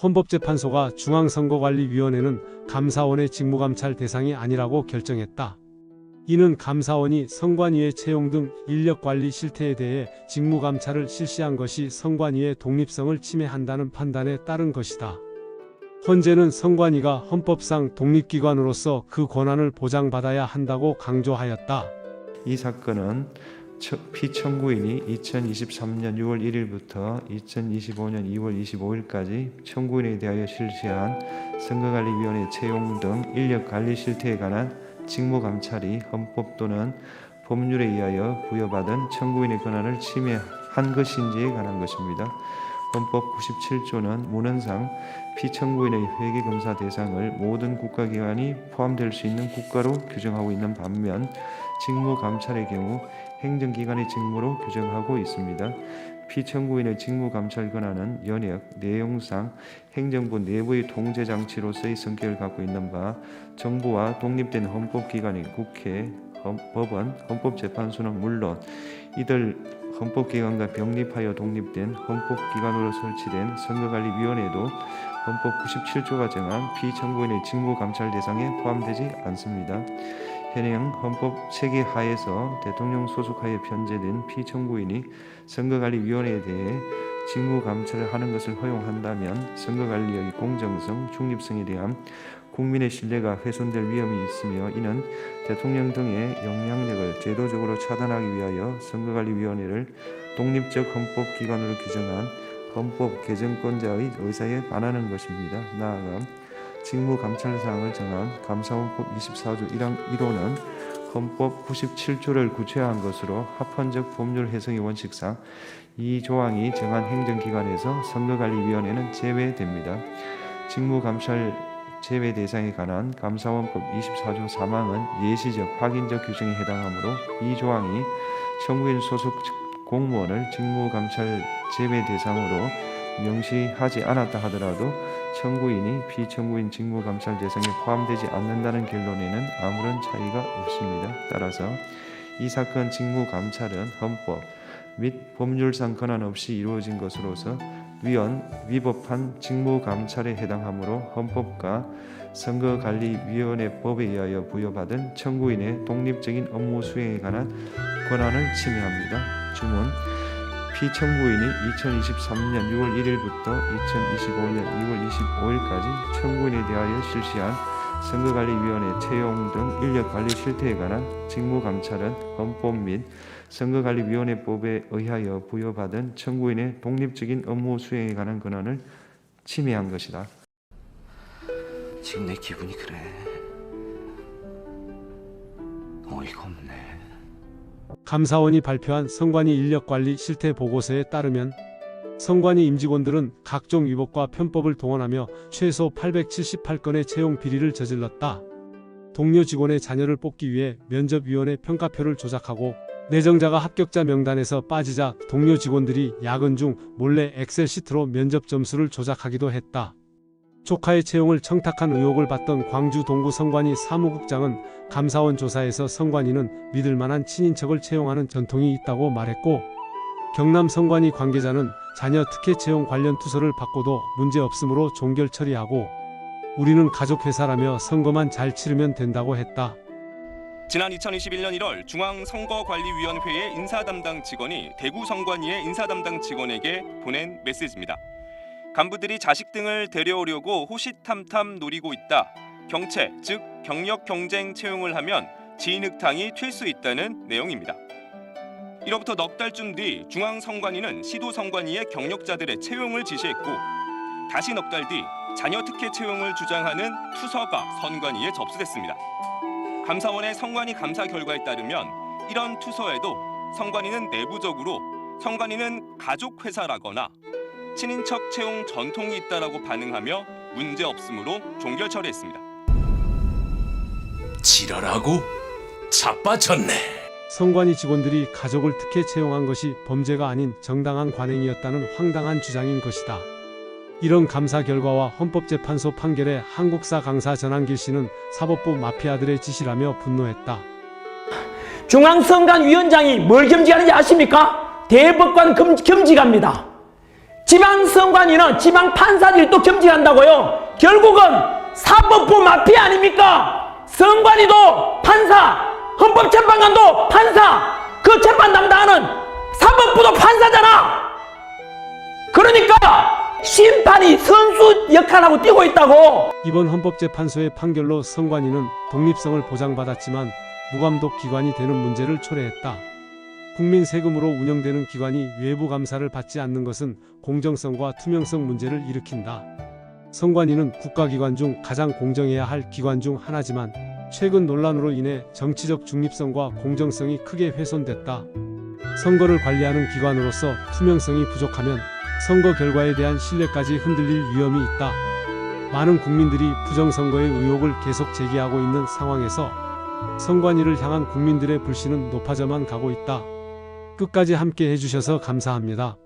헌법재판소가 중앙선거관리위원회는 감사원의 직무감찰 대상이 아니라고 결정했다. 이는 감사원이 선관위의 채용 등 인력관리 실태에 대해 직무감찰을 실시한 것이 선관위의 독립성을 침해한다는 판단에 따른 것이다. 헌재는 선관위가 헌법상 독립기관으로서 그 권한을 보장받아야 한다고 강조하였다. 이 사건은 피청구인이 2023년 6월 1일부터 2025년 2월 25일까지 청구인에 대하여 실시한 선거관리위원회 채용 등 인력관리 실태에 관한 직무감찰이 헌법 또는 법률에 의하여 부여받은 청구인의 권한을 침해한 것인지에 관한 것입니다. 헌법 97조는 문헌상 피청구인의 회계검사 대상을 모든 국가기관이 포함될 수 있는 국가로 규정하고 있는 반면 직무감찰의 경우 행정기관의 직무로 규정하고 있습니다. 피청구인의 직무감찰 권한은 연역, 내용상 행정부 내부의 통제장치로서의 성격을 갖고 있는 바 정부와 독립된 헌법기관인 국회, 법원, 헌법재판소는 물론 이들 헌법기관과 병립하여 독립된 헌법기관으로 설치된 선거관리위원회도 헌법 97조가 정한 피청구인의 직무감찰 대상에 포함되지 않습니다. 현행 헌법 체계 하에서 대통령 소속하에 편제된 피청구인이 선거관리위원회에 대해 직무감찰을 하는 것을 허용한다면 선거관리의 공정성, 중립성에 대한 국민의 신뢰가 훼손될 위험이 있으며 이는 대통령 등의 영향력을 제도적으로 차단하기 위하여 선거관리위원회를 독립적 헌법기관으로 규정한 헌법 개정권자의 의사에 반하는 것입니다. 나아가 직무감찰사항을 정한 감사원법 24조 1호는 헌법 97조를 구체화한 것으로 합헌적 법률 해석의 원칙상 이 조항이 정한 행정기관에서 선거관리위원회는 제외됩니다. 직무감찰 제외 대상에 관한 감사원법 24조 3항은 예시적, 확인적 규정에 해당하므로 이 조항이 청구인 소속 공무원을 직무감찰 제외 대상으로 명시하지 않았다 하더라도 청구인이 피청구인 직무감찰 대상에 포함되지 않는다는 결론에는 아무런 차이가 없습니다. 따라서 이 사건 직무감찰은 헌법 및 법률상 권한 없이 이루어진 것으로서 위법한 직무감찰에 해당하므로 헌법과 선거관리위원회법에 의하여 부여받은 청구인의 독립적인 업무 수행에 관한 권한을 침해합니다. 주문 피청구인이 2023년 6월 1일부터 2025년 2월 25일까지 청구인에 대하여 실시한 선거관리위원회 채용 등 인력관리 실태에 관한 직무감찰은 헌법 및 선거관리위원회법에 의하여 부여받은 청구인의 독립적인 업무 수행에 관한 권한을 침해한 것이다. 지금 내 기분이 그래. 어이가 없네. 감사원이 발표한 선관위 인력관리 실태 보고서에 따르면 선관위 임직원들은 각종 위법과 편법을 동원하며 최소 878건의 채용 비리를 저질렀다. 동료 직원의 자녀를 뽑기 위해 면접위원회 평가표를 조작하고 내정자가 합격자 명단에서 빠지자 동료 직원들이 야근 중 몰래 엑셀 시트로 면접 점수를 조작하기도 했다. 조카의 채용을 청탁한 의혹을 받던 광주 동구 선관위 사무국장은 감사원 조사에서 선관위는 믿을만한 친인척을 채용하는 전통이 있다고 말했고 경남 선관위 관계자는 자녀 특혜 채용 관련 투서를 받고도 문제없으므로 종결 처리하고 우리는 가족회사라며 선거만 잘 치르면 된다고 했다. 지난 2021년 1월 중앙선거관리위원회의 인사담당 직원이 대구 선관위의 인사담당 직원에게 보낸 메시지입니다. 간부들이 자식 등을 데려오려고 호시탐탐 노리고 있다. 경채, 즉 경력 경쟁 채용을 하면 진흙탕이 튈 수 있다는 내용입니다. 이로부터 넉 달쯤 뒤 중앙선관위는 시도선관위의 경력자들의 채용을 지시했고 다시 넉 달 뒤 자녀 특혜 채용을 주장하는 투서가 선관위에 접수됐습니다. 감사원의 선관위 감사 결과에 따르면 이런 투서에도 선관위는 내부적으로 선관위는 가족회사라거나 친인척 채용 전통이 있다라고 반응하며 문제없음으로 종결 처리했습니다. 지랄하고 자빠졌네. 선관위 직원들이 가족을 특혜 채용한 것이 범죄가 아닌 정당한 관행이었다는 황당한 주장인 것이다. 이런 감사 결과와 헌법재판소 판결에 한국사 강사 전한길 씨는 사법부 마피아들의 짓이라며 분노했다. 중앙선관위원장이 뭘 겸직하는지 아십니까? 대법관 겸직합니다. 지방선관위는 지방판사들이 또 겸직한다고요. 결국은 사법부 마피아 아닙니까? 선관위도 판사, 헌법재판관도 판사, 그 재판 담당하는 사법부도 판사잖아. 그러니까 심판이 선수 역할하고 뛰고 있다고. 이번 헌법재판소의 판결로 선관위는 독립성을 보장받았지만 무감독 기관이 되는 문제를 초래했다. 국민 세금으로 운영되는 기관이 외부 감사를 받지 않는 것은 공정성과 투명성 문제를 일으킨다. 선관위는 국가기관 중 가장 공정해야 할 기관 중 하나지만 최근 논란으로 인해 정치적 중립성과 공정성이 크게 훼손됐다. 선거를 관리하는 기관으로서 투명성이 부족하면 선거 결과에 대한 신뢰까지 흔들릴 위험이 있다. 많은 국민들이 부정선거의 의혹을 계속 제기하고 있는 상황에서 선관위를 향한 국민들의 불신은 높아져만 가고 있다. 끝까지 함께 해주셔서 감사합니다.